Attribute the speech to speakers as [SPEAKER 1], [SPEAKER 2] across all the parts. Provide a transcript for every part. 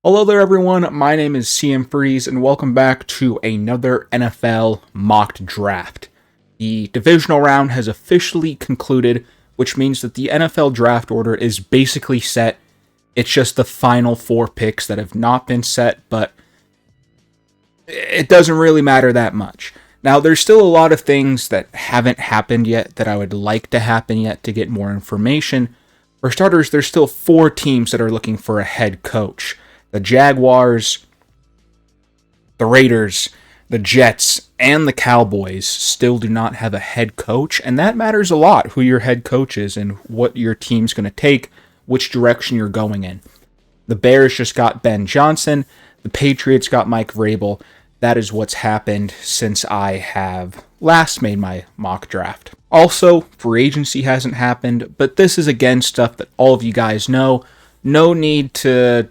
[SPEAKER 1] Hello there, everyone. My name is CM Freeze, and welcome back to another NFL mock draft. The divisional round has officially concluded, which means that the NFL draft order is basically set. It's just the final four picks that have not been set, but it doesn't really matter that much. Now, there's still a lot of things that haven't happened yet that I would like to happen yet to get more information. For starters, there's still four teams that are looking for a head coach. The Jaguars, the Raiders, the Jets, and the Cowboys still do not have a head coach, and that matters a lot, who your head coach is and what your team's going to take, which direction you're going in. The Bears just got Ben Johnson. The Patriots got Mike Vrabel. That is what's happened since I have last made my mock draft. Also, free agency hasn't happened, but this is again stuff that all of you guys know. No need to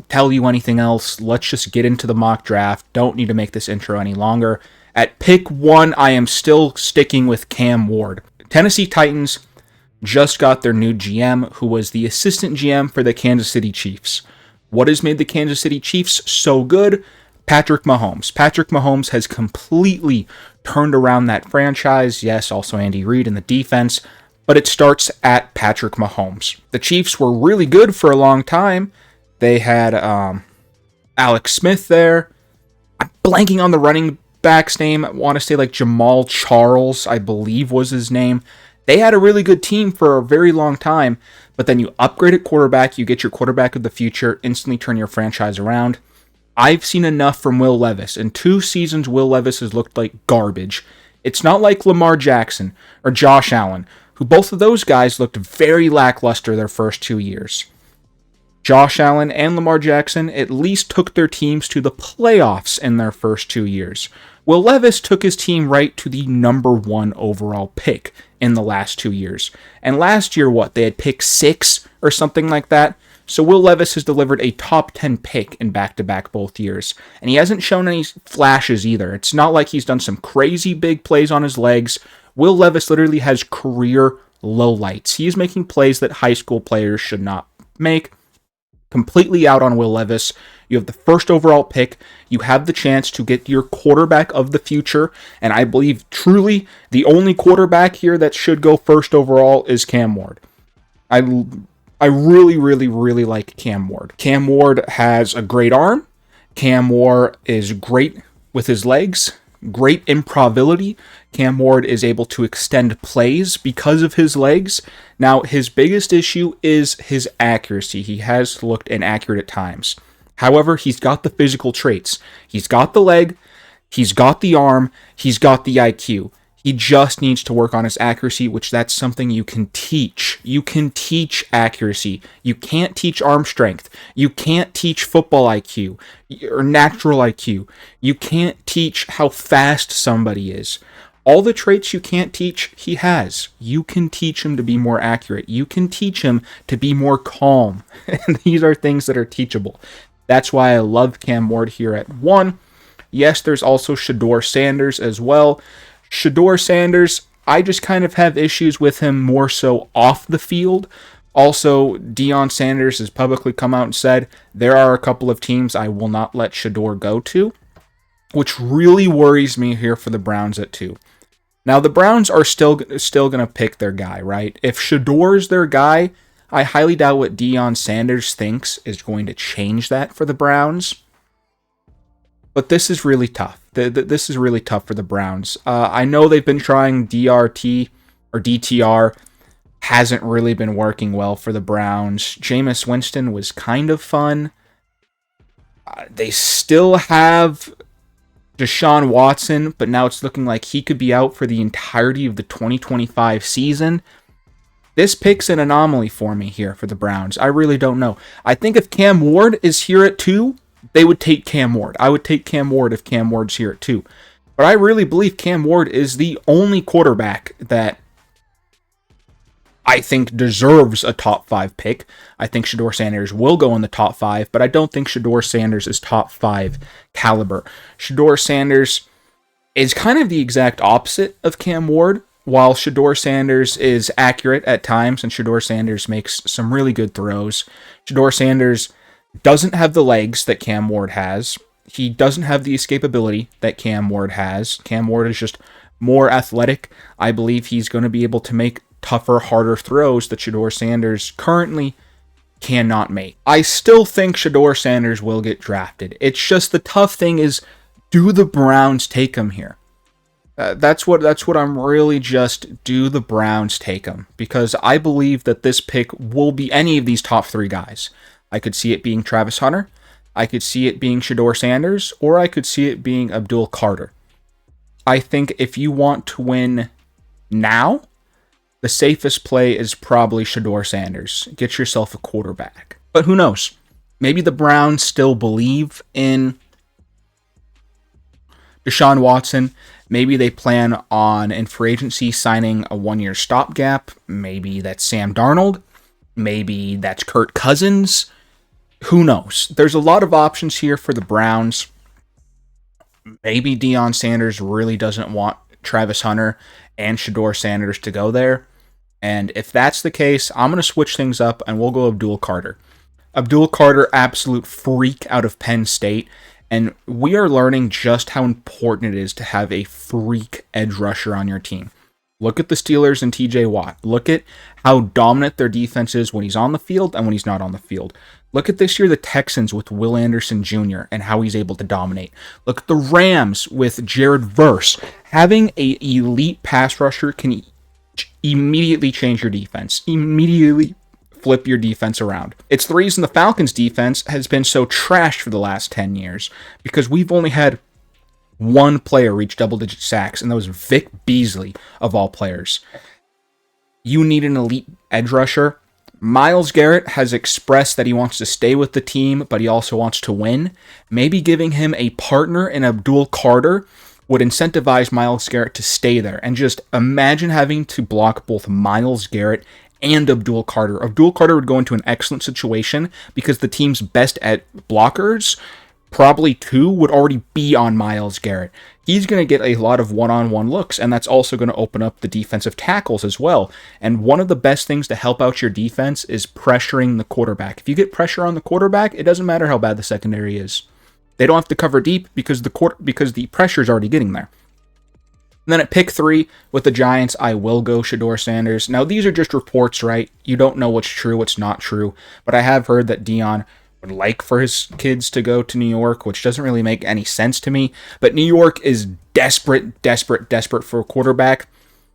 [SPEAKER 1] tell you anything else. Let's just get into the mock draft. Don't need to make this intro any longer. At pick 1, I am still sticking with Cam Ward. Tennessee Titans just got their new GM, who was the assistant GM for the Kansas City Chiefs. What has made the Kansas City Chiefs so good? Patrick Mahomes. Patrick Mahomes has completely turned around that franchise. Yes, also Andy Reid in the defense, but it starts at Patrick Mahomes. The Chiefs were really good for a long time. They had Alex Smith there. I'm blanking on the running back's name. I want to say like Jamal Charles, I believe was his name. They had a really good team for a very long time, but then you upgrade at quarterback, you get your quarterback of the future, instantly turn your franchise around. I've seen enough from Will Levis. In 2 seasons, Will Levis has looked like garbage. It's not like Lamar Jackson or Josh Allen, who both of those guys looked very lackluster their first 2 years. Josh Allen and Lamar Jackson at least took their teams to the playoffs in their first 2 years. Will Levis took his team right to the number 1 overall pick in the last 2 years. And last year, they had pick 6 or something like that. So Will Levis has delivered a top 10 pick in back-to-back both years. And he hasn't shown any flashes either. It's not like he's done some crazy big plays on his legs. Will Levis literally has career lowlights. He is making plays that high school players should not make. Completely out on Will Levis. You have the first overall pick. You have the chance to get your quarterback of the future. And I believe truly the only quarterback here that should go first overall is Cam Ward. I really, really, really like Cam Ward. Cam Ward has a great arm. Cam Ward is great with his legs. Great improbability. Cam Ward is able to extend plays because of his legs. Now, his biggest issue is his accuracy. He has looked inaccurate at times. However, he's got the physical traits. He's got the leg, he's got the arm, he's got the IQ. He just needs to work on his accuracy, which that's something you can teach. You can teach accuracy. You can't teach arm strength. You can't teach football IQ or natural IQ. You can't teach how fast somebody is. All the traits you can't teach, he has. You can teach him to be more accurate. You can teach him to be more calm. And these are things that are teachable. That's why I love Cam Ward here at 1. Yes, there's also Shedeur Sanders as well. Shedeur Sanders, I just kind of have issues with him more so off the field. Also, Deion Sanders has publicly come out and said, there are a couple of teams I will not let Shedeur go to, which really worries me here for the Browns at 2. Now, the Browns are still going to pick their guy, right? If Shedeur's their guy, I highly doubt what Deion Sanders thinks is going to change that for the Browns. But this is really tough. This is really tough for the Browns. I know they've been trying DRT or DTR. Hasn't really been working well for the Browns. Jameis Winston was kind of fun. They still have Deshaun Watson, but now it's looking like he could be out for the entirety of the 2025 season. This pick's an anomaly for me here for the Browns. I really don't know. I think if Cam Ward is here at 2, they would take Cam Ward. I would take Cam Ward if Cam Ward's here at 2. But I really believe Cam Ward is the only quarterback that I think deserves a top 5 pick. I think Shedeur Sanders will go in the top 5, but I don't think Shedeur Sanders is top 5 caliber. Shedeur Sanders is kind of the exact opposite of Cam Ward. While Shedeur Sanders is accurate at times, and Shedeur Sanders makes some really good throws, Shedeur Sanders Doesn't have the legs that Cam Ward has. He doesn't have the escapability that Cam Ward has. Cam Ward is just more athletic. I believe he's going to be able to make tougher, harder throws that Shedeur Sanders currently cannot make. I still think Shedeur Sanders will get drafted. It's just the tough thing is, do the Browns take him here? That's what I'm really just, do the Browns take him? Because I believe that this pick will be any of these top 3 guys. I could see it being Travis Hunter, I could see it being Shedeur Sanders, or I could see it being Abdul Carter. I think if you want to win now, the safest play is probably Shedeur Sanders. Get yourself a quarterback. But who knows? Maybe the Browns still believe in Deshaun Watson. Maybe they plan on, in free agency, signing a 1-year stopgap. Maybe that's Sam Darnold. Maybe that's Kirk Cousins. Who knows? There's a lot of options here for the Browns. Maybe Deion Sanders really doesn't want Travis Hunter and Shedeur Sanders to go there. And if that's the case, I'm going to switch things up and we'll go Abdul Carter. Abdul Carter, absolute freak out of Penn State. And we are learning just how important it is to have a freak edge rusher on your team. Look at the Steelers and TJ Watt. Look at how dominant their defense is when he's on the field and when he's not on the field. Look at this year the Texans with Will Anderson Jr. and how he's able to dominate. Look at the Rams with Jared Verse. Having an elite pass rusher can immediately change your defense. Immediately flip your defense around. It's the reason the Falcons defense has been so trashed for the last 10 years. Because we've only had one player reach double-digit sacks, and that was Vic Beasley, of all players. You need an elite edge rusher. Myles Garrett has expressed that he wants to stay with the team, but he also wants to win. Maybe giving him a partner in Abdul Carter would incentivize Myles Garrett to stay there. And just imagine having to block both Myles Garrett and Abdul Carter. Abdul Carter would go into an excellent situation because the team's best at blockers, probably 2, would already be on Myles Garrett. He's going to get a lot of one-on-one looks, and that's also going to open up the defensive tackles as well. And one of the best things to help out your defense is pressuring the quarterback. If you get pressure on the quarterback, it doesn't matter how bad the secondary is. They don't have to cover deep because the pressure is already getting there. And then at pick 3 with the Giants, I will go Shedeur Sanders. Now, these are just reports, right? You don't know what's true, what's not true. But I have heard that Deion would like for his kids to go to New York, which doesn't really make any sense to me. But New York is desperate for a quarterback.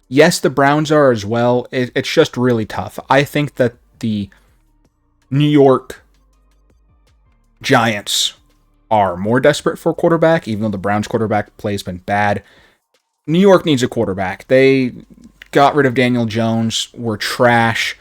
[SPEAKER 1] Yes, the Browns are as well. It's just really tough. I think that the New York Giants are more desperate for a quarterback, even though the Browns quarterback play has been bad. New York needs a quarterback. They got rid of Daniel Jones. We're trash.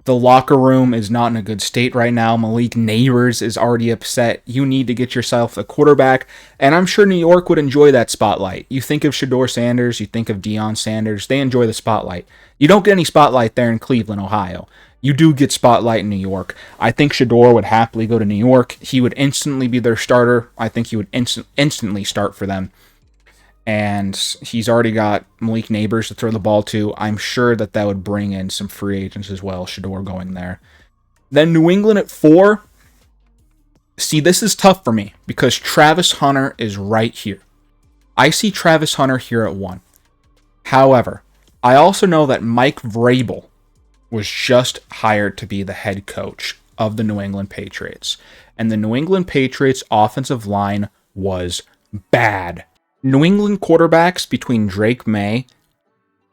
[SPEAKER 1] The locker room is not in a good state right now. Malik Neighbors is already upset. You need to get yourself a quarterback. And I'm sure New York would enjoy that spotlight. You think of Shedeur Sanders, you think of Deion Sanders. They enjoy the spotlight. You don't get any spotlight there in Cleveland, Ohio. You do get spotlight in New York. I think Shedeur would happily go to New York. He would instantly be their starter. I think he would instantly start for them. And he's already got Malik Neighbors to throw the ball to. I'm sure that would bring in some free agents as well, Shedeur going there. Then New England at 4. See, this is tough for me because Travis Hunter is right here. I see Travis Hunter here at 1. However, I also know that Mike Vrabel was just hired to be the head coach of the New England Patriots. And the New England Patriots offensive line was bad. New England quarterbacks between Drake May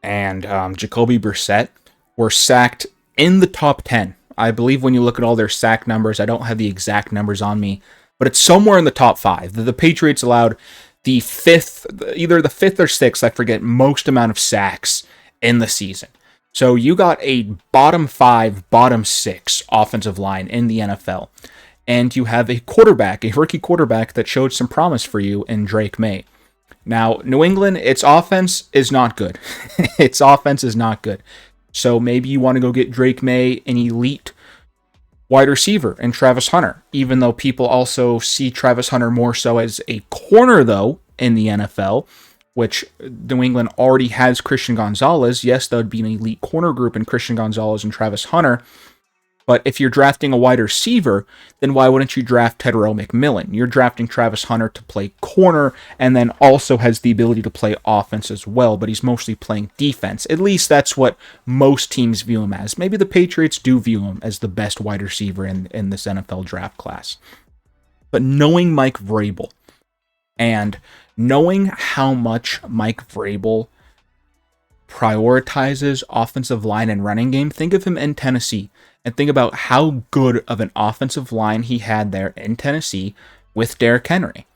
[SPEAKER 1] and Jacoby Brissett were sacked in the top 10. I believe when you look at all their sack numbers, I don't have the exact numbers on me, but it's somewhere in the top 5. The Patriots allowed the 5th, either the 5th or 6th, I forget, most amount of sacks in the season. So you got a bottom 5, bottom 6 offensive line in the NFL. And you have a quarterback, a rookie quarterback that showed some promise for you in Drake May. Now, New England, its offense is not good. Its offense is not good. So maybe you want to go get Drake May, an elite wide receiver, and Travis Hunter, even though people also see Travis Hunter more so as a corner, though, in the NFL, which New England already has Christian Gonzalez. Yes, that would be an elite corner group in Christian Gonzalez and Travis Hunter. But if you're drafting a wide receiver, then why wouldn't you draft Tetairoa McMillan? You're drafting Travis Hunter to play corner and then also has the ability to play offense as well, but he's mostly playing defense. At least that's what most teams view him as. Maybe the Patriots do view him as the best wide receiver in this NFL draft class. But knowing Mike Vrabel and knowing how much Mike Vrabel prioritizes offensive line and running game, think of him in Tennessee and think about how good of an offensive line he had there in Tennessee with Derrick Henry.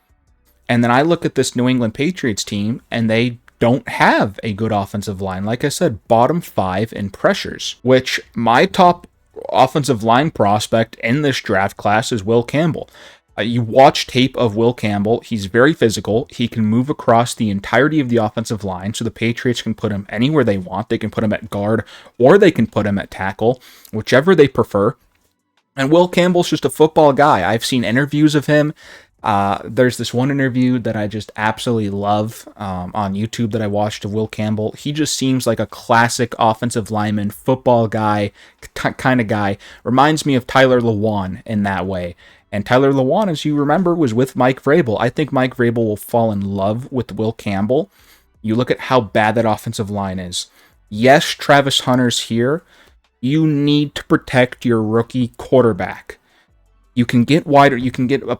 [SPEAKER 1] And then I look at this New England Patriots team and they don't have a good offensive line. Like I said, bottom 5 in pressures, which my top offensive line prospect in this draft class is Will Campbell. You watch tape of Will Campbell. He's very physical. He can move across the entirety of the offensive line, so the Patriots can put him anywhere they want. They can put him at guard, or they can put him at tackle, whichever they prefer. And Will Campbell's just a football guy. I've seen interviews of him. There's this one interview that I just absolutely love on YouTube that I watched of Will Campbell. He just seems like a classic offensive lineman, football guy, kind of guy. Reminds me of Tyler Lewan in that way. And Tyler Lewan, as you remember, was with Mike Vrabel. I think Mike Vrabel will fall in love with Will Campbell. You look at how bad that offensive line is. Yes, Travis Hunter's here. You need to protect your rookie quarterback. You can get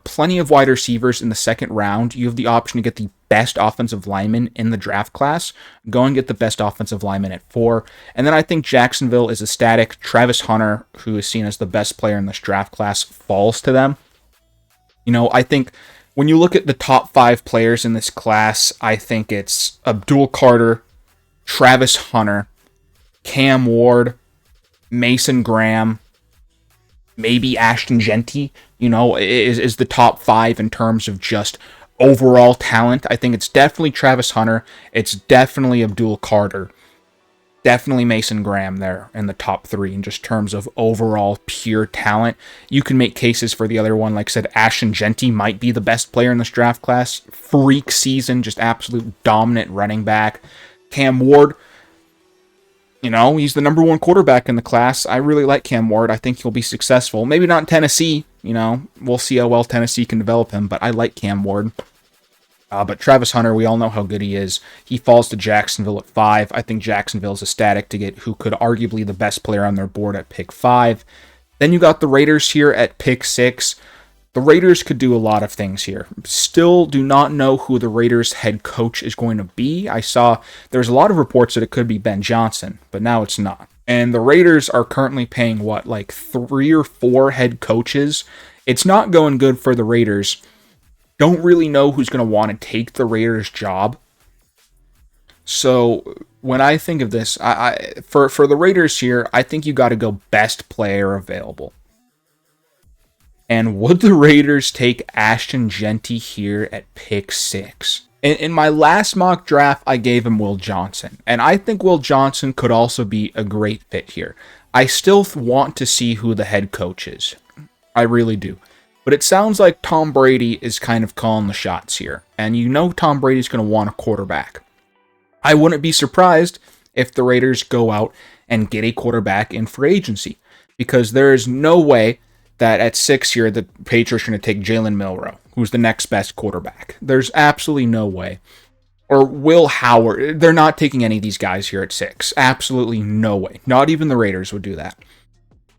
[SPEAKER 1] plenty of wide receivers in the second round. You have the option to get the best offensive lineman in the draft class. Go and get the best offensive lineman at 4. And then I think Jacksonville is ecstatic. Travis Hunter, who is seen as the best player in this draft class, falls to them. I think when you look at the top 5 players in this class, I think it's Abdul Carter, Travis Hunter, Cam Ward, Mason Graham, maybe Ashton Jeanty, is the top 5 in terms of just overall talent. I think it's definitely Travis Hunter. It's definitely Abdul Carter. Definitely Mason Graham there in the top 3 in just terms of overall pure talent. You can make cases for the other one. Like I said, Ashton Jeanty might be the best player in this draft class. Freak season, just absolute dominant running back. Cam Ward, he's the number 1 quarterback in the class. I really like Cam Ward. I think he'll be successful. Maybe not in Tennessee. We'll see how well Tennessee can develop him, but I like Cam Ward. But Travis Hunter, we all know how good he is. He falls to Jacksonville at 5. I think Jacksonville's ecstatic to get who could arguably the best player on their board at pick 5. Then you got the Raiders here at pick 6. The Raiders could do a lot of things here. Still do not know who the Raiders head coach is going to be. I saw there's a lot of reports that it could be Ben Johnson, but now it's not. And the Raiders are currently paying, like 3 or 4 head coaches. It's not going good for the Raiders. Don't really know who's going to want to take the Raiders' job. So when I think of this, for the Raiders here, I think you got to go best player available. And would the Raiders take Ashton Jeanty here at pick 6? In my last mock draft, I gave him Will Johnson. And I think Will Johnson could also be a great fit here. I still want to see who the head coach is. I really do. But it sounds like Tom Brady is kind of calling the shots here. And Tom Brady's going to want a quarterback. I wouldn't be surprised if the Raiders go out and get a quarterback in free agency. Because there is no way that at 6 here, the Patriots are going to take Jalen Milroe, who's the next best quarterback. There's absolutely no way. Or Will Howard. They're not taking any of these guys here at 6. Absolutely no way. Not even the Raiders would do that.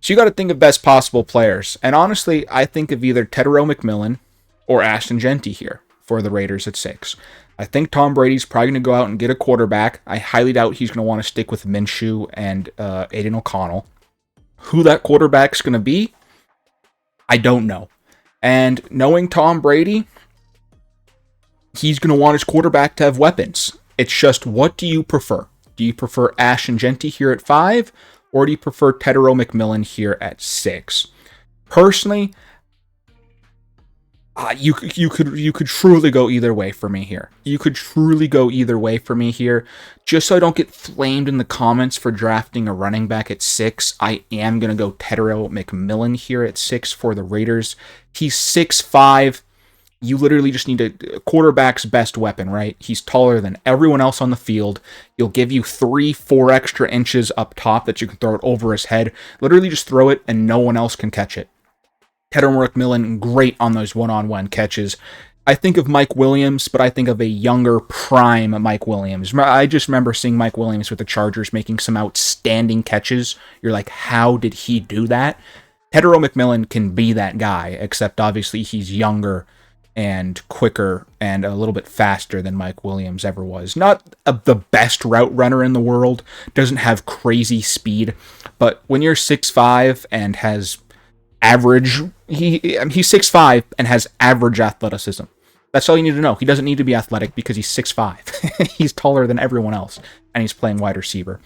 [SPEAKER 1] So you got to think of best possible players. And honestly, I think of either Tetairoa McMillan or Ashton Jeanty here for the Raiders at 6. I think Tom Brady's probably going to go out and get a quarterback. I highly doubt he's going to want to stick with Minshew and Aiden O'Connell. Who that quarterback's going to be, I don't know. And knowing Tom Brady, he's going to want his quarterback to have weapons. It's just, what do you prefer? Do you prefer Ashton Jeanty here at 5? Or do you prefer Tetairoa McMillan here at 6? Personally, you could truly go either way for me here. You could truly go either way for me here. Just so I don't get flamed in the comments for drafting a running back at 6, I am going to go Tetairoa McMillan here at 6 for the Raiders. He's 6'5". You literally just need a quarterback's best weapon, right? He's taller than everyone else on the field. He'll give you 3-4 extra inches up top that you can throw it over his head. Literally just throw it and no one else can catch it. Tetairoa McMillan, great on those one-on-one catches. I think of Mike Williams, but I think of a younger, prime Mike Williams. I just remember seeing Mike Williams with the Chargers making some outstanding catches. You're like, how did he do that? Tetairoa McMillan can be that guy, except obviously he's younger and quicker and a little bit faster than Mike Williams ever was. Not the best route runner in the world, doesn't have crazy speed, but when you're 6'5" and has average, he's 6'5" and has average athleticism. That's all you need to know. He doesn't need to be athletic because he's 6'5". He's taller than everyone else, and he's playing wide receiver.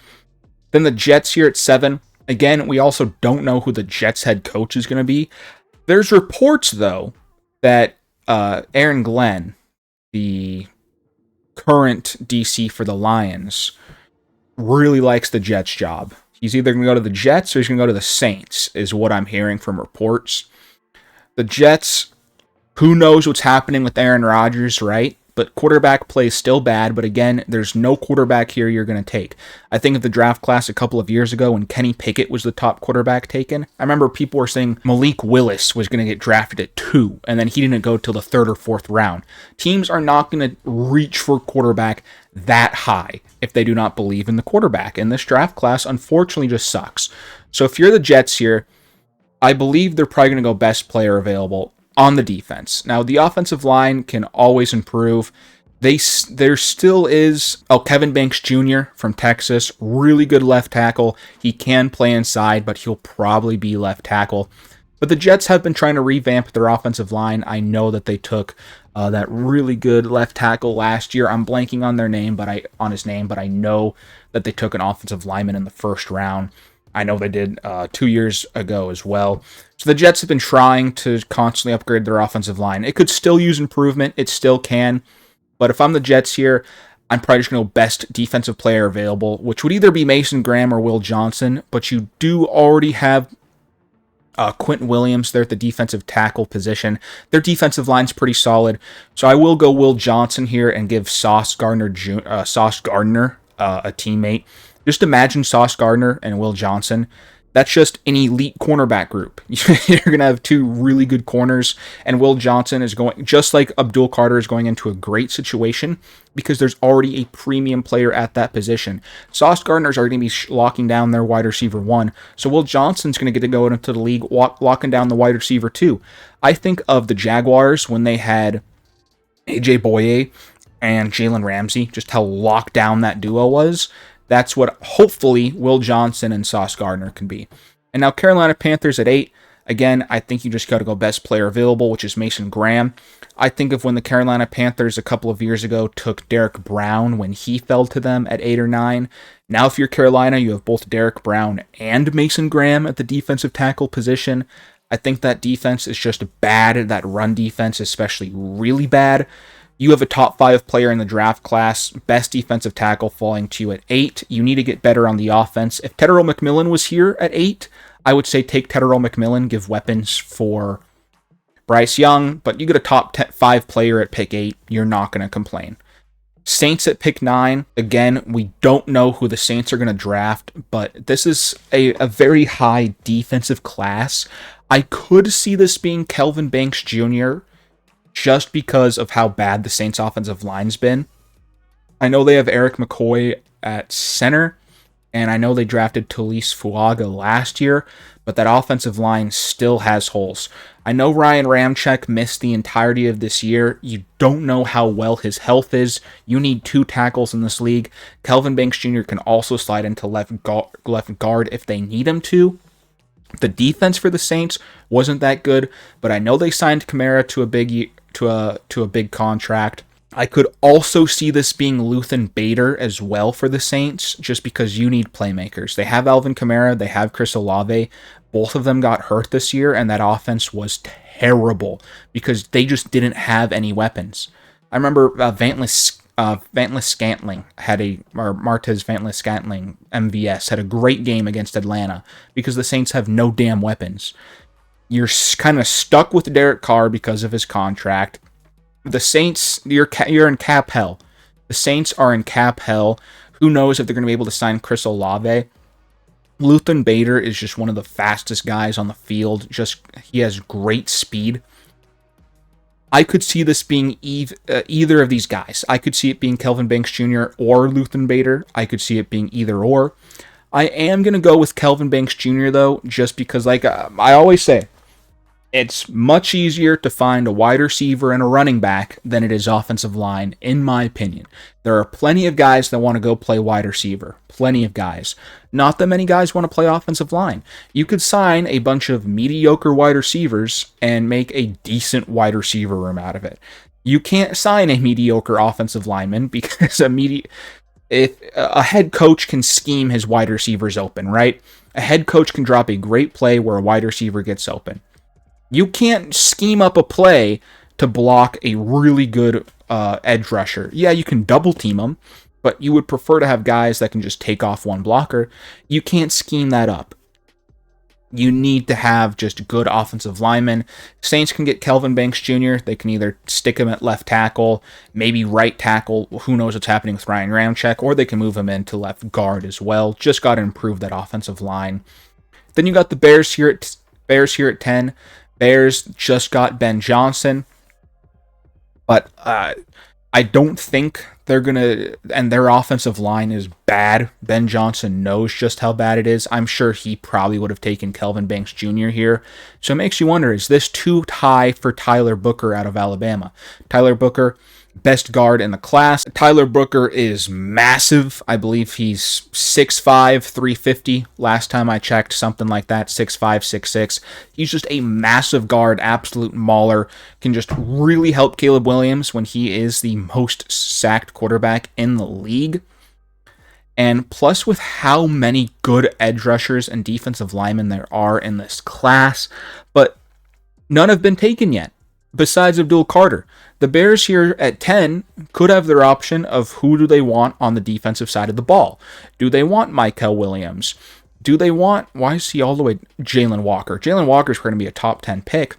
[SPEAKER 1] Then the Jets here at 7. Again, we also don't know who the Jets head coach is going to be. There's reports, though, that Aaron Glenn, the current DC for the Lions, really likes the Jets job. He's either going to go to the Jets or he's going to go to the Saints, is what I'm hearing from reports. The Jets, who knows what's happening with Aaron Rodgers, right? But quarterback play is still bad, but again, there's no quarterback here you're going to take. I think of the draft class a couple of years ago when Kenny Pickett was the top quarterback taken. I remember people were saying Malik Willis was going to get drafted at 2, and then he didn't go till the 3rd or 4th round. Teams are not going to reach for quarterback that high if they do not believe in the quarterback, and this draft class unfortunately just sucks. So if you're the Jets here, I believe they're probably going to go best player available on the defense. Now, the offensive line can always improve. There still is Kevin Banks Jr. from Texas, really good left tackle. He can play inside, but he'll probably be left tackle. But the Jets have been trying to revamp their offensive line. I know that they took that really good left tackle last year. I'm blanking on his name, but I know that they took an offensive lineman in the 1st round. I know they did 2 years ago as well. So the Jets have been trying to constantly upgrade their offensive line. It could still use improvement. It still can. But if I'm the Jets here, I'm probably just going to go best defensive player available, which would either be Mason Graham or Will Johnson. But you do already have Quentin Williams there at the defensive tackle position. Their defensive line's pretty solid. So I will go Will Johnson here and give Sauce Gardner a teammate. Just imagine Sauce Gardner and Will Johnson. That's just an elite cornerback group. You're going to have 2 really good corners, and Will Johnson is going, just like Abdul Carter, is going into a great situation because there's already a premium player at that position. Sauce Gardner's already going to be locking down their wide receiver 1, so Will Johnson's going to get to go into the league locking down the wide receiver 2. I think of the Jaguars when they had AJ Boye and Jalen Ramsey, just how locked down that duo was. That's what hopefully Will Johnson and Sauce Gardner can be. And now Carolina Panthers at 8. Again, I think you just got to go best player available, which is Mason Graham. I think of when the Carolina Panthers a couple of years ago took Derek Brown when he fell to them at 8 or 9. Now if you're Carolina, you have both Derek Brown and Mason Graham at the defensive tackle position. I think that defense is just bad. That run defense especially really bad. You have a top 5 player in the draft class, best defensive tackle falling to you at 8. You need to get better on the offense. If Tetairoa McMillan was here at 8, I would say take Tetairoa McMillan, give weapons for Bryce Young, but you get a top 5 player at pick 8, you're not going to complain. Saints at pick 9, again, we don't know who the Saints are going to draft, but this is a very high defensive class. I could see this being Kelvin Banks Jr., just because of how bad the Saints offensive line's been. I know they have Eric McCoy at center, and I know they drafted Talise Fuaga last year, but that offensive line still has holes. I know Ryan Ramczyk missed the entirety of this year. You don't know how well his health is. You need 2 tackles in this league. Kelvin Banks Jr. can also slide into left guard if they need him to. The defense for the Saints wasn't that good, but I know they signed Kamara to a big contract. I could also see this being Luthen Bader as well for the Saints, just because you need playmakers. They have Alvin Kamara, they have Chris Olave. Both of them got hurt this year, and that offense was terrible because they just didn't have any weapons. I remember Martez Vantles Scantling, MVS, had a great game against Atlanta because the Saints have no damn weapons. You're kind of stuck with Derek Carr because of his contract. The Saints, you're in cap hell. The Saints are in cap hell. Who knows if they're going to be able to sign Chris Olave? Luther Bader is just one of the fastest guys on the field. He has great speed. I could see this being either of these guys. I could see it being Kelvin Banks Jr. or Luther Bader. I could see it being either or. I am going to go with Kelvin Banks Jr. though, just because, like I always say, it's much easier to find a wide receiver and a running back than it is offensive line, in my opinion. There are plenty of guys that want to go play wide receiver. Plenty of guys. Not that many guys want to play offensive line. You could sign a bunch of mediocre wide receivers and make a decent wide receiver room out of it. You can't sign a mediocre offensive lineman because if a head coach can scheme his wide receivers open, right? A head coach can drop a great play where a wide receiver gets open. You can't scheme up a play to block a really good edge rusher. Yeah, you can double team them, but you would prefer to have guys that can just take off one blocker. You can't scheme that up. You need to have just good offensive linemen. Saints can get Kelvin Banks Jr. They can either stick him at left tackle, maybe right tackle. Who knows what's happening with Ryan Ramczyk, or they can move him into left guard as well. Just got to improve that offensive line. Then you got the Bears here at 10. Bears just got Ben Johnson, but I don't think they're going to, and their offensive line is bad. Ben Johnson knows just how bad it is. I'm sure he probably would have taken Kelvin Banks Jr. here. So it makes you wonder, is this too high for Tyler Booker out of Alabama? Tyler Booker, best guard in the class. Tyler Booker is massive. I believe he's 6'5", 350. Last time I checked, something like that, 6'5", 6'6". He's just a massive guard, absolute mauler. Can just really help Caleb Williams when he is the most sacked quarterback in the league. And plus, with how many good edge rushers and defensive linemen there are in this class, but none have been taken yet, besides Abdul Carter. The Bears here at 10 could have their option of who do they want on the defensive side of the ball. Do they want Mykel Williams? Do they want, why is he all the way, Jalen Walker? Jalen Walker's going to be a top 10 pick.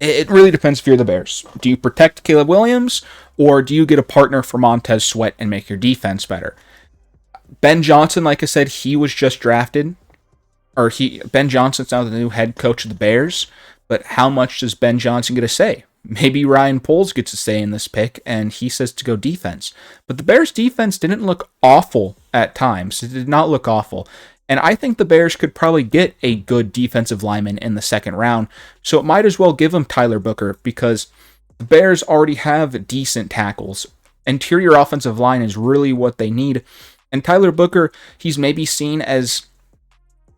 [SPEAKER 1] It really depends if you're the Bears. Do you protect Caleb Williams, or do you get a partner for Montez Sweat and make your defense better? Ben Johnson, like I said, he was just drafted. Ben Johnson's now the new head coach of the Bears. But how much does Ben Johnson get to say? Maybe Ryan Poles gets a say in this pick, and he says to go defense. But the Bears' defense didn't look awful at times. It did not look awful. And I think the Bears could probably get a good defensive lineman in the second round. So it might as well give them Tyler Booker, because the Bears already have decent tackles. Interior offensive line is really what they need. And Tyler Booker, he's maybe seen as,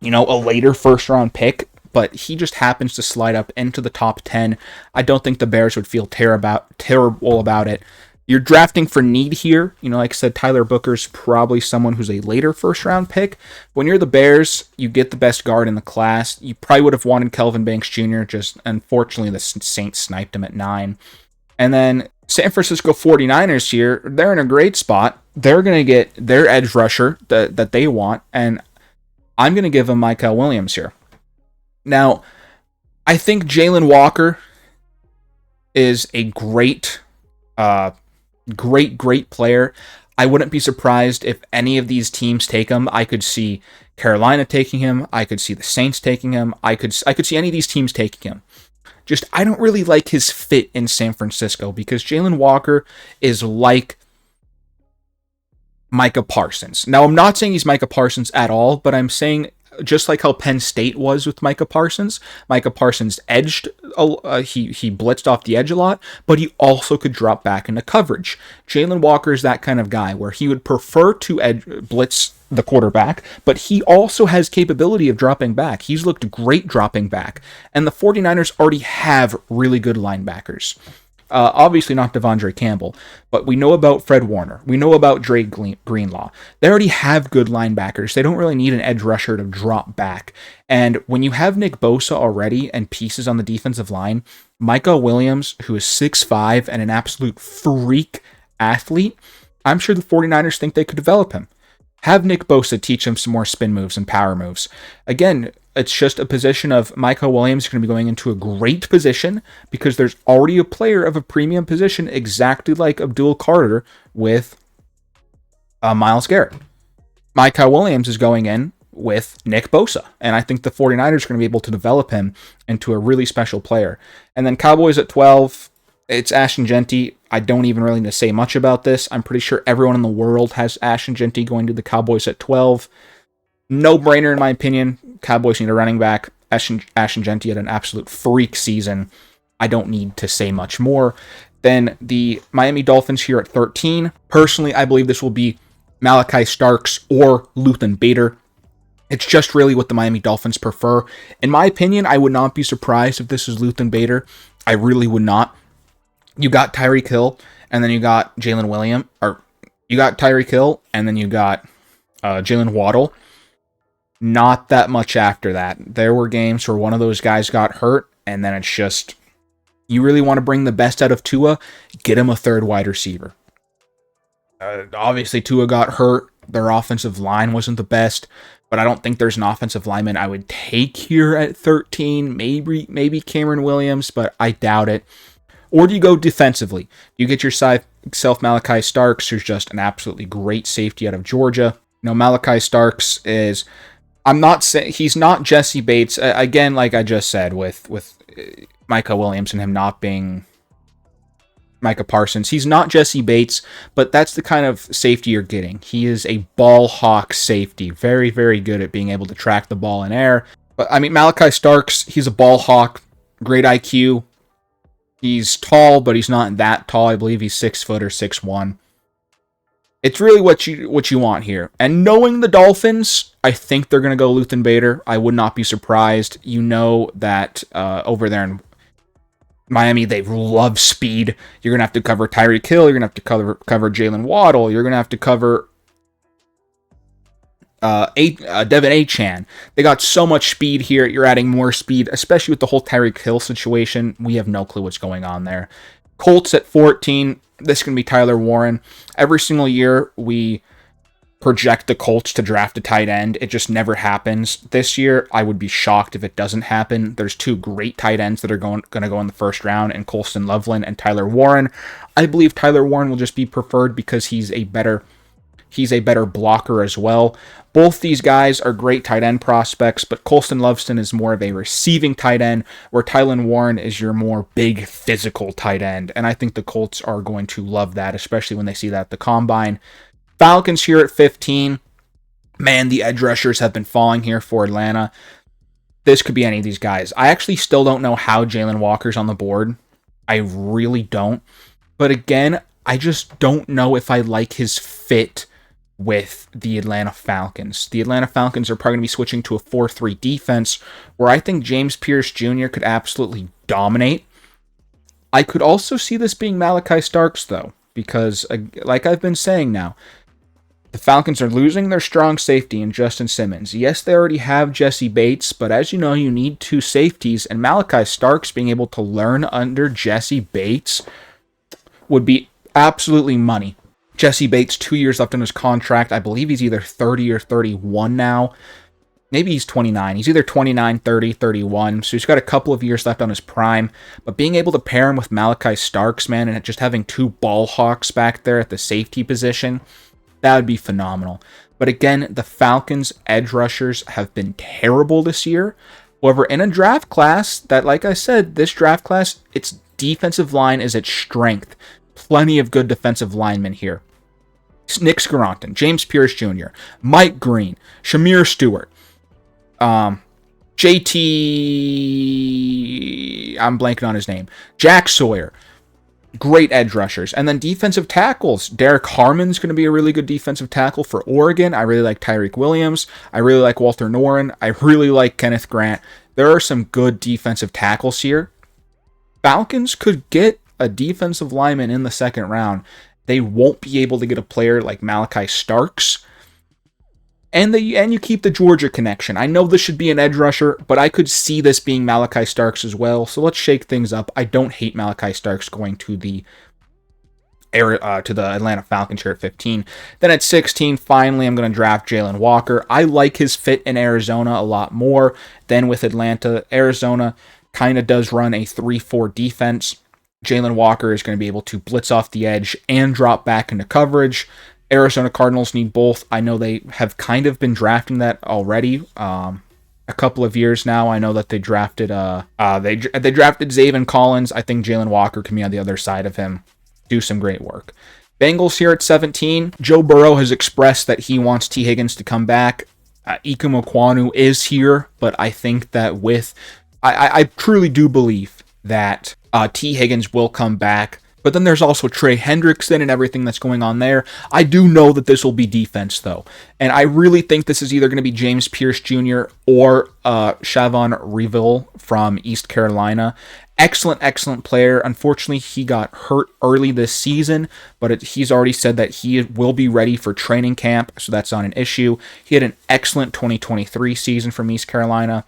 [SPEAKER 1] a later first-round pick, but he just happens to slide up into the top 10. I don't think the Bears would feel terrible about it. You're drafting for need here. Like I said, Tyler Booker's probably someone who's a later first-round pick. When you're the Bears, you get the best guard in the class. You probably would have wanted Kelvin Banks Jr., just unfortunately the Saints sniped him at 9. And then San Francisco 49ers here, they're in a great spot. They're going to get their edge rusher that they want, and I'm going to give them Mykel Williams here. Now, I think Jalen Walker is a great player. I wouldn't be surprised if any of these teams take him. I could see Carolina taking him. I could see the Saints taking him. I could see any of these teams taking him. Just, I don't really like his fit in San Francisco, because Jalen Walker is like Micah Parsons. Now, I'm not saying he's Micah Parsons at all, but I'm saying just like how Penn State was with Micah Parsons edged, he blitzed off the edge a lot, but he also could drop back into coverage. Jalen Walker is that kind of guy where he would prefer to blitz the quarterback, but he also has capability of dropping back. He's looked great dropping back, and the 49ers already have really good linebackers. Obviously not Devondre Campbell, but we know about Fred Warner. We know about Dre Greenlaw. They already have good linebackers. They don't really need an edge rusher to drop back. And when you have Nick Bosa already and pieces on the defensive line, Mykel Williams, who is 6'5" and an absolute freak athlete, I'm sure the 49ers think they could develop him. Have Nick Bosa teach him some more spin moves and power moves. Again, It's just a position of Micah Williams is going to be going into a great position because there's already a player of a premium position exactly like Abdul Carter with Myles Garrett. Micah Williams is going in with Nick Bosa, and I think the 49ers are going to be able to develop him into a really special player. And then Cowboys at 12, it's Ashton Jeanty. I don't even really need to say much about this. I'm pretty sure everyone in the world has Ashton Jeanty going to the Cowboys at 12. No brainer in my opinion. Cowboys need a running back. Ashton Jeanty had an absolute freak season. I don't need to say much more. Then the Miami Dolphins here at 13. Personally, I believe this will be Malachi Starks or Luthen Bader. It's just really what the Miami Dolphins prefer. In my opinion, I would not be surprised if this is Luthen Bader. I really would not. You got Tyreek Hill, and then you got Jalen Williams, or you got Tyreek Hill, and then you got Jalen Waddle. Not that much after that. There were games where one of those guys got hurt, and then it's just, you really want to bring the best out of Tua, get him a third wide receiver. Obviously, Tua got hurt. Their offensive line wasn't the best, but I don't think there's an offensive lineman I would take here at 13. Maybe Cameron Williams, but I doubt it. Or do you go defensively? You get yourself Malachi Starks, who's just an absolutely great safety out of Georgia. You know, Malachi Starks is, I'm not saying he's not Jesse Bates. Again, like I just said, with Micah Williams and him not being Micah Parsons, he's not Jesse Bates, but that's the kind of safety you're getting. He is a ball hawk safety, very, very good at being able to track the ball in air. But I mean, Malachi Starks, he's a ball hawk, great IQ. He's tall, but he's not that tall. I believe he's 6 foot or 6'1". It's really what you want here. And knowing the Dolphins, I think they're going to go Luthen Bader. I would not be surprised. You know that over there in Miami, they love speed. You're going to have to cover Tyreek Hill. You're going to have to cover Jalen Waddle. You're going to have to cover Devin Achane. They got so much speed here. You're adding more speed, especially with the whole Tyreek Hill situation. We have no clue what's going on there. Colts at 14. This is going to be Tyler Warren. Every single year, we project the Colts to draft a tight end. It just never happens. This year, I would be shocked if it doesn't happen. There's 2 great tight ends that are going to go in the first round, and Colston Loveland and Tyler Warren. I believe Tyler Warren will just be preferred because he's a better blocker as well. Both these guys are great tight end prospects, but Colston Loveland is more of a receiving tight end, where Tyler Warren is your more big physical tight end. And I think the Colts are going to love that, especially when they see that at the Combine. Falcons here at 15. Man, the edge rushers have been falling here for Atlanta. This could be any of these guys. I actually still don't know how Jalen Walker's on the board. I really don't. But again, I just don't know if I like his fit with the Atlanta Falcons. The Atlanta Falcons are probably going to be switching to a 4-3 defense, where I think James Pierce Jr. could absolutely dominate. I could also see this being Malachi Starks, though, because, like I've been saying now, the Falcons are losing their strong safety in Justin Simmons. Yes, they already have Jesse Bates, but as you know, you need 2 safeties, and Malachi Starks being able to learn under Jesse Bates would be absolutely money. Jesse Bates, 2 years left on his contract. I believe he's either 30 or 31 now. Maybe he's 29. He's either 29, 30, 31. So he's got a couple of years left on his prime. But being able to pair him with Malachi Starks, man, and just having 2 ball hawks back there at the safety position, that would be phenomenal. But again, the Falcons' edge rushers have been terrible this year. However, in a draft class that, like I said, this draft class, its defensive line is its strength. Plenty of good defensive linemen here. Nick Scaronton, James Pierce Jr., Mike Green, Shamir Stewart, JT, I'm blanking on his name, Jack Sawyer. Great edge rushers. And then defensive tackles. Derek Harmon's going to be a really good defensive tackle for Oregon. I really like Tyreek Williams. I really like Walter Noren. I really like Kenneth Grant. There are some good defensive tackles here. Falcons could get a defensive lineman in the second round. They won't be able to get a player like Malachi Starks. And you keep the Georgia connection. I know this should be an edge rusher, but I could see this being Malachi Starks as well. So let's shake things up. I don't hate Malachi Starks going to the to the Atlanta Falcons here at 15. Then at 16, finally, I'm going to draft Jalen Walker. I like his fit in Arizona a lot more than with Atlanta. Arizona kind of does run a 3-4 defense. Jalen Walker is going to be able to blitz off the edge and drop back into coverage. Arizona Cardinals need both. I know they have kind of been drafting that already. A couple of years now. I know that they drafted they drafted Zaven Collins. I think Jalen Walker can be on the other side of him, do some great work. Bengals here at 17. Joe Burrow has expressed that he wants T. Higgins to come back. Ikem Ekwonu is here, but I think that I truly do believe that T. Higgins will come back. But then there's also Trey Hendrickson and everything that's going on there. I do know that this will be defense, though. And I really think this is either going to be James Pierce Jr. or Shavon Reevil from East Carolina. Excellent player. Unfortunately, he got hurt early this season, but he's already said that he will be ready for training camp, so that's not an issue. He had an excellent 2023 season from East Carolina.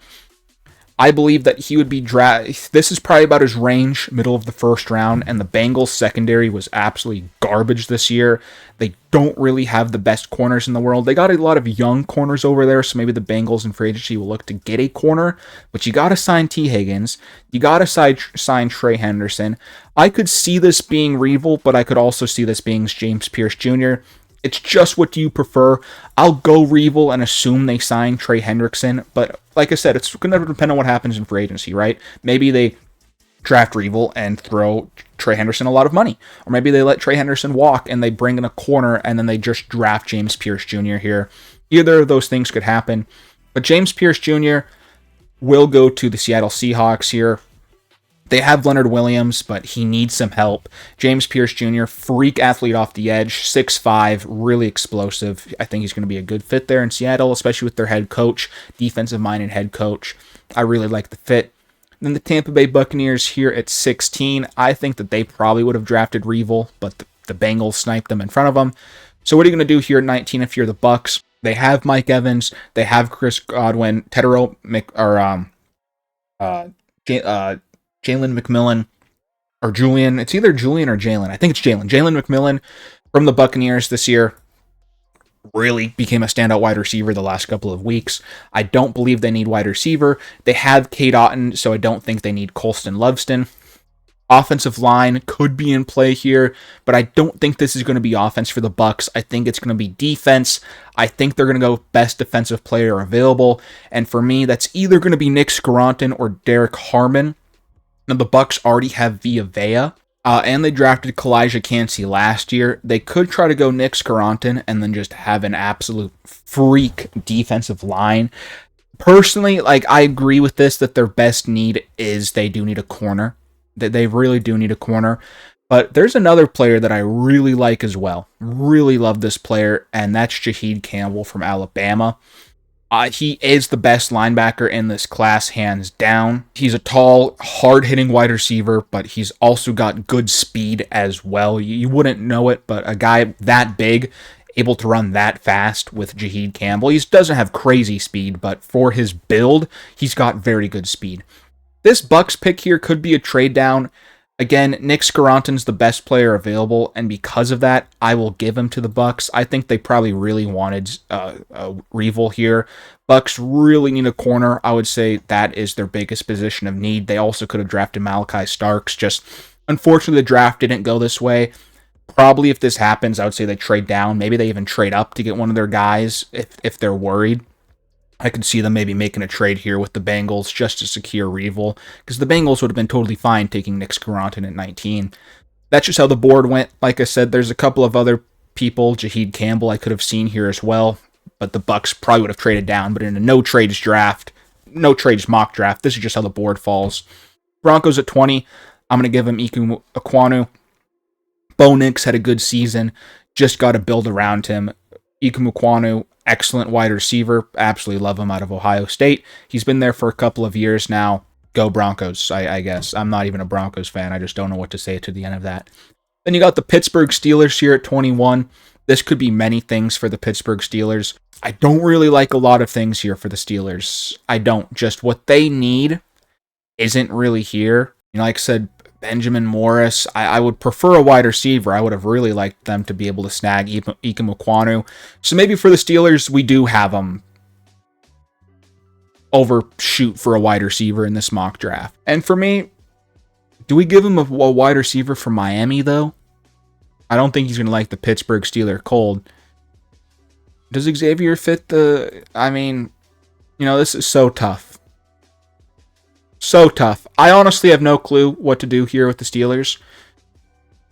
[SPEAKER 1] I believe that he would be drafted. This is probably about his range, middle of the first round, and the Bengals secondary was absolutely garbage this year. They don't really have the best corners in the world. They got a lot of young corners over there, so maybe the Bengals in free agency will look to get a corner, but you got to sign T. Higgins. You got to sign Trey Henderson. I could see this being Reevil, but I could also see this being James Pierce Jr. It's just what do you prefer. I'll go Reevil and assume they sign Trey Hendrickson, but like I said, it's going to depend on what happens in free agency, right? Maybe they draft Reevil and throw Trey Henderson a lot of money, or maybe they let Trey Henderson walk and they bring in a corner and then they just draft James Pierce Jr. here. Either of those things could happen, but James Pierce Jr. will go to the Seattle Seahawks here. They have Leonard Williams, but he needs some help. James Pierce Jr., freak athlete off the edge, 6'5", really explosive. I think he's going to be a good fit there in Seattle, especially with their head coach, defensive-minded head coach. I really like the fit. Then the Tampa Bay Buccaneers here at 16. I think that they probably would have drafted Reevil, but the Bengals sniped them in front of them. So what are you going to do here at 19 if you're the Bucs? They have Mike Evans. They have Chris Godwin, Jalen McMillan, or Julian. It's either Julian or Jalen. I think it's Jalen. Jalen McMillan from the Buccaneers this year really became a standout wide receiver the last couple of weeks. I don't believe they need wide receiver. They have Cade Otton, so I don't think they need Colston Loveston. Offensive line could be in play here, but I don't think this is going to be offense for the Bucs. I think it's going to be defense. I think they're going to go best defensive player available, and for me, that's either going to be Nick Scaronton or Derek Harmon. Now, the Bucs already have Vita Vea, and they drafted Kalijah Cansey last year. They could try to go Nick Scaronton and then just have an absolute freak defensive line. Personally, I agree with this, that their best need is they do need a corner. That they really do need a corner. But there's another player that I really like as well. Really love this player, and that's Jaheed Campbell from Alabama. He is the best linebacker in this class, hands down. He's a tall, hard-hitting wide receiver, but he's also got good speed as well. You wouldn't know it, but a guy that big, able to run that fast with Jaheed Campbell. He doesn't have crazy speed, but for his build, he's got very good speed. This Bucs pick here could be a trade down. Again, Nick Scaronton's the best player available, and because of that, I will give him to the Bucs. I think they probably really wanted a Reevil here. Bucs really need a corner. I would say that is their biggest position of need. They also could have drafted Malachi Starks. Just unfortunately, the draft didn't go this way. Probably if this happens, I would say they trade down. Maybe they even trade up to get one of their guys if they're worried. I could see them maybe making a trade here with the Bengals just to secure Reevil, because the Bengals would have been totally fine taking Nick Scaronton at 19. That's just how the board went. Like I said, there's a couple of other people, Jaheed Campbell I could have seen here as well, but the Bucs probably would have traded down. But in a no trades mock draft, this is just how the board falls. Broncos at 20, I'm going to give him Ikem Ekwonu. Bo Nix had a good season, just got to build around him. Ikem Ekwonu, excellent wide receiver. Absolutely love him out of Ohio State. He's been there for a couple of years now. Go Broncos, I guess. I'm not even a Broncos fan. I just don't know what to say to the end of that. Then you got the Pittsburgh Steelers here at 21. This could be many things for the Pittsburgh Steelers. I don't really like a lot of things here for the Steelers. I don't. Just what they need isn't really here. Like I said, Benjamin Morris. I would prefer a wide receiver. I would have really liked them to be able to snag Ikem Ekwonu. So maybe for the Steelers, we do have them overshoot for a wide receiver in this mock draft. And for me, do we give him a wide receiver from Miami, though? I don't think he's going to like the Pittsburgh Steeler cold. Does Xavier fit the... I mean, this is so tough. So tough. I honestly have no clue what to do here with the Steelers.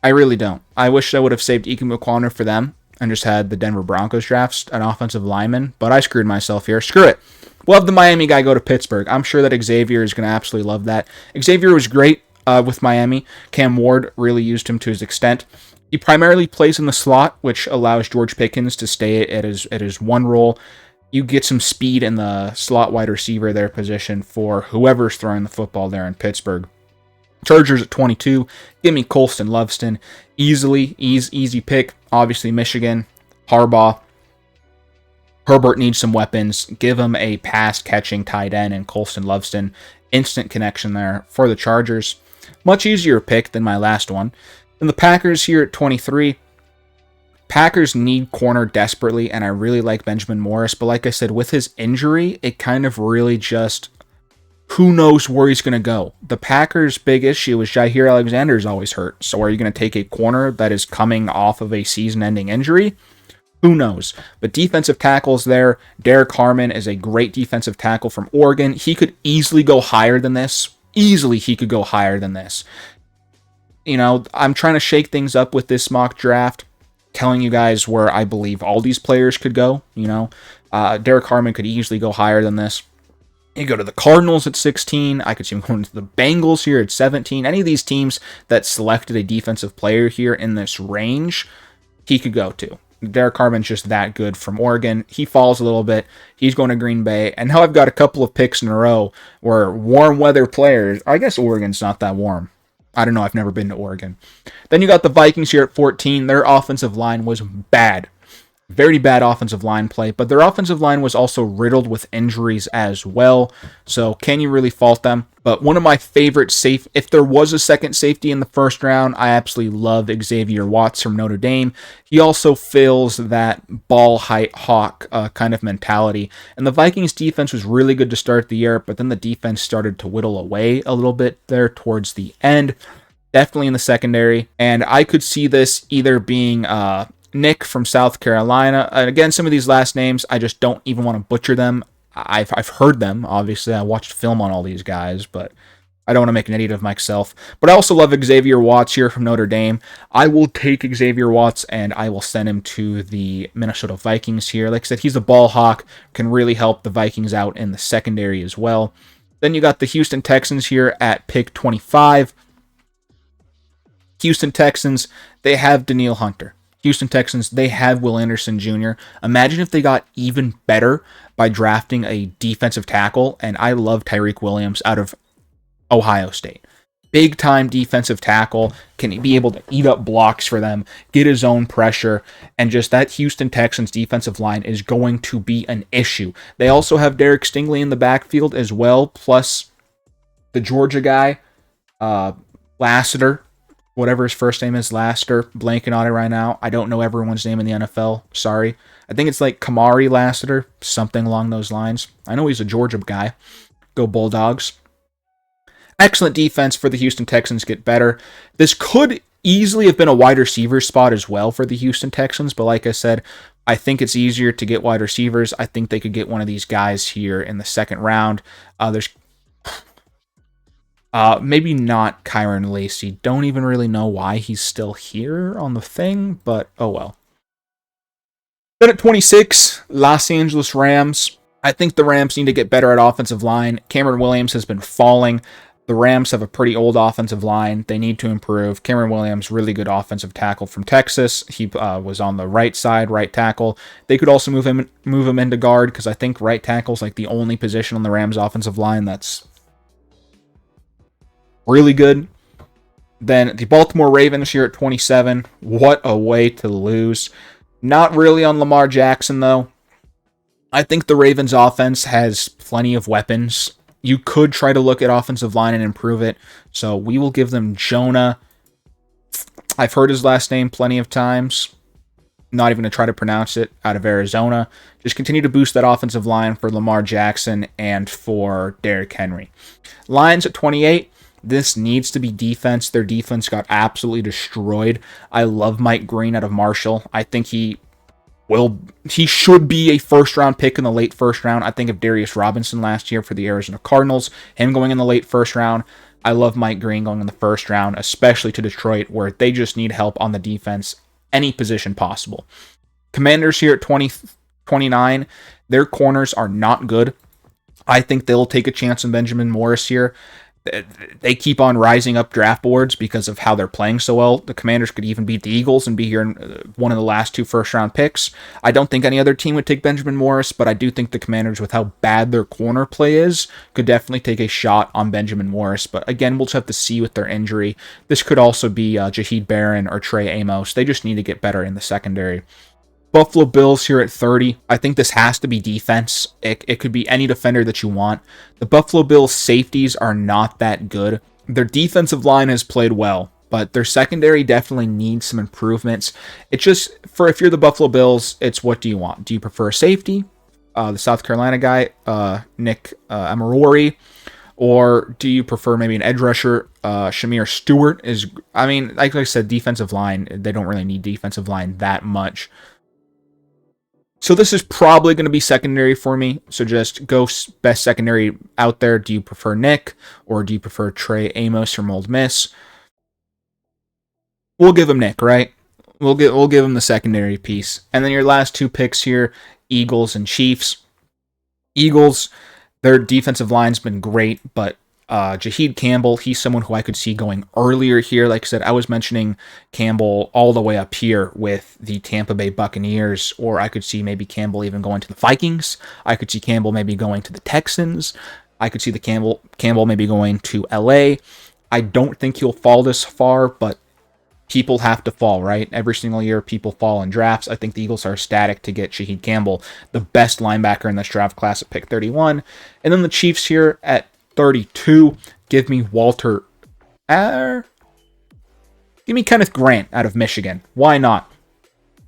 [SPEAKER 1] I really don't. I wish I would have saved Ikem Ekwonu for them and just had the Denver Broncos draft an offensive lineman, but I screwed myself here. Screw it. We'll have the Miami guy go to Pittsburgh. I'm sure that Xavier is going to absolutely love that. Xavier was great with Miami. Cam Ward really used him to his extent. He primarily plays in the slot, which allows George Pickens to stay at his one role. You get some speed in the slot wide receiver there position for whoever's throwing the football there in Pittsburgh. Chargers at 22. Give me Colston Loveson. Easy pick. Obviously, Michigan. Harbaugh. Herbert needs some weapons. Give him a pass-catching tight end in Colston Loveson. Instant connection there for the Chargers. Much easier pick than my last one. And the Packers here at 23. Packers need corner desperately, and I really like Benjamin Morris. But like I said, with his injury, it kind of really just... who knows where he's going to go? The Packers' big issue is Jair Alexander is always hurt. So are you going to take a corner that is coming off of a season-ending injury? Who knows? But defensive tackles there. Derek Harmon is a great defensive tackle from Oregon. He could easily go higher than this. Easily he could go higher than this. I'm trying to shake things up with this mock draft, telling you guys where I believe all these players could go. Derek Harmon could easily go higher than this. You go to the Cardinals at 16. I could see him going to the Bengals here at 17. Any of these teams that selected a defensive player here in this range, he could go to. Derek Harmon's just that good from Oregon. He falls a little bit. He's going to Green Bay. And now I've got a couple of picks in a row where warm weather players... I guess Oregon's not that warm. I don't know. I've never been to Oregon. Then you got the Vikings here at 14. Their offensive line was bad. Very bad offensive line play, but their offensive line was also riddled with injuries as well. So can you really fault them? But one of my favorite if there was a second safety in the first round, I absolutely love Xavier Watts from Notre Dame. He also fills that ball height hawk kind of mentality. And the Vikings defense was really good to start the year, but then the defense started to whittle away a little bit there towards the end. Definitely in the secondary. And I could see this either being... Nick from South Carolina. And again, some of these last names, I just don't even want to butcher them. I've heard them, obviously. I watched film on all these guys, but I don't want to make an idiot of myself. But I also love Xavier Watts here from Notre Dame. I will take Xavier Watts, and I will send him to the Minnesota Vikings here. Like I said, he's a ball hawk, can really help the Vikings out in the secondary as well. Then you got the Houston Texans here at pick 25. Houston Texans, they have Danielle Hunter. Houston Texans, they have Will Anderson Jr. Imagine if they got even better by drafting a defensive tackle, and I love Tyreek Williams out of Ohio State. Big-time defensive tackle, can be able to eat up blocks for them, get his own pressure, and just that Houston Texans defensive line is going to be an issue. They also have Derek Stingley in the backfield as well, plus the Georgia guy, Lassiter. Whatever his first name is, Lassiter, blanking on it right now. I don't know everyone's name in the NFL. Sorry. I think it's like Kamari Lassiter, something along those lines. I know he's a Georgia guy. Go Bulldogs. Excellent defense for the Houston Texans, get better. This could easily have been a wide receiver spot as well for the Houston Texans, but like I said, I think it's easier to get wide receivers. I think they could get one of these guys here in the second round. There's maybe not Kyron Lacey. Don't even really know why he's still here on the thing, but oh well. Then at 26, Los Angeles Rams. I think the Rams need to get better at offensive line. Cameron Williams has been falling. The Rams have a pretty old offensive line. They need to improve. Cameron Williams, really good offensive tackle from Texas. He was on the right side, right tackle. They could also move him into guard, because I think right tackle is like the only position on the Rams offensive line that's really good. Then the Baltimore Ravens here at 27. What a way to lose. Not really on Lamar Jackson, though. I think the Ravens offense has plenty of weapons. You could try to look at offensive line and improve it. So we will give them Jonah. I've heard his last name plenty of times. Not even going to try to pronounce it, out of Arizona. Just continue to boost that offensive line for Lamar Jackson and for Derrick Henry. Lions at 28. This needs to be defense. Their defense got absolutely destroyed. I love Mike Green out of Marshall. I think he should be a first-round pick in the late first round. I think of Darius Robinson last year for the Arizona Cardinals, him going in the late first round. I love Mike Green going in the first round, especially to Detroit, where they just need help on the defense, any position possible. Commanders here at 29, their corners are not good. I think they'll take a chance on Benjamin Morris here. They keep on rising up draft boards because of how they're playing so well. The Commanders could even beat the Eagles and be here in one of the last 2 first-round picks. I don't think any other team would take Benjamin Morris, but I do think the Commanders, with how bad their corner play is, could definitely take a shot on Benjamin Morris. But again, we'll just have to see with their injury. This could also be Jaheed Barron or Trey Amos. They just need to get better in the secondary. Buffalo Bills here at 30. I think this has to be defense. It could be any defender that you want. The Buffalo Bills safeties are not that good. Their defensive line has played well, but their secondary definitely needs some improvements. It's just, if you're the Buffalo Bills, it's what do you want? Do you prefer safety? The South Carolina guy, Nick Amarori? Or do you prefer maybe an edge rusher? Shamir Stewart is, like I said, defensive line. They don't really need defensive line that much. So this is probably going to be secondary for me. So just go best secondary out there. Do you prefer Nick or do you prefer Trey Amos from Ole Miss? We'll give him Nick, right? We'll give him the secondary piece. And then your last 2 picks here, Eagles and Chiefs. Eagles, their defensive line's been great, but Jaheed Campbell, he's someone who I could see going earlier here. Like I said, I was mentioning Campbell all the way up here with the Tampa Bay Buccaneers, or I could see maybe Campbell even going to the Vikings. I could see Campbell maybe going to the Texans. I could see the Campbell maybe going to LA. I don't think he'll fall this far, but people have to fall, right? Every single year, people fall in drafts. I think the Eagles are ecstatic to get Jaheed Campbell, the best linebacker in this draft class at pick 31. And then the Chiefs here at 32, give me Kenneth Grant out of Michigan. Why not?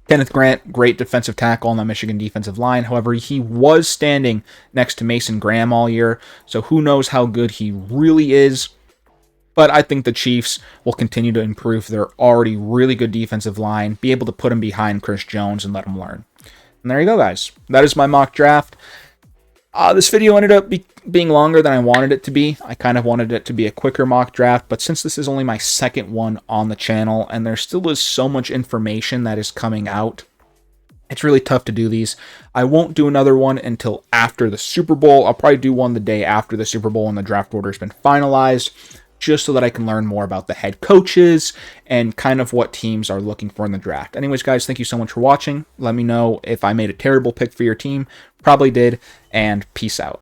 [SPEAKER 1] Kenneth Grant, great defensive tackle on the Michigan defensive line. However, he was standing next to Mason Graham all year, so who knows how good he really is. But I think the Chiefs will continue to improve their already really good defensive line, be able to put him behind Chris Jones and let him learn. And there you go, guys. That is my mock draft. This video ended up being longer than I wanted it to be. I kind of wanted it to be a quicker mock draft, but since this is only my second one on the channel, and there still is so much information that is coming out, it's really tough to do these. I won't do another one until after the Super Bowl. I'll probably do one the day after the Super Bowl when the draft order has been finalized, just so that I can learn more about the head coaches and kind of what teams are looking for in the draft. Anyways, guys, thank you so much for watching. Let me know if I made a terrible pick for your team. Probably did, and peace out.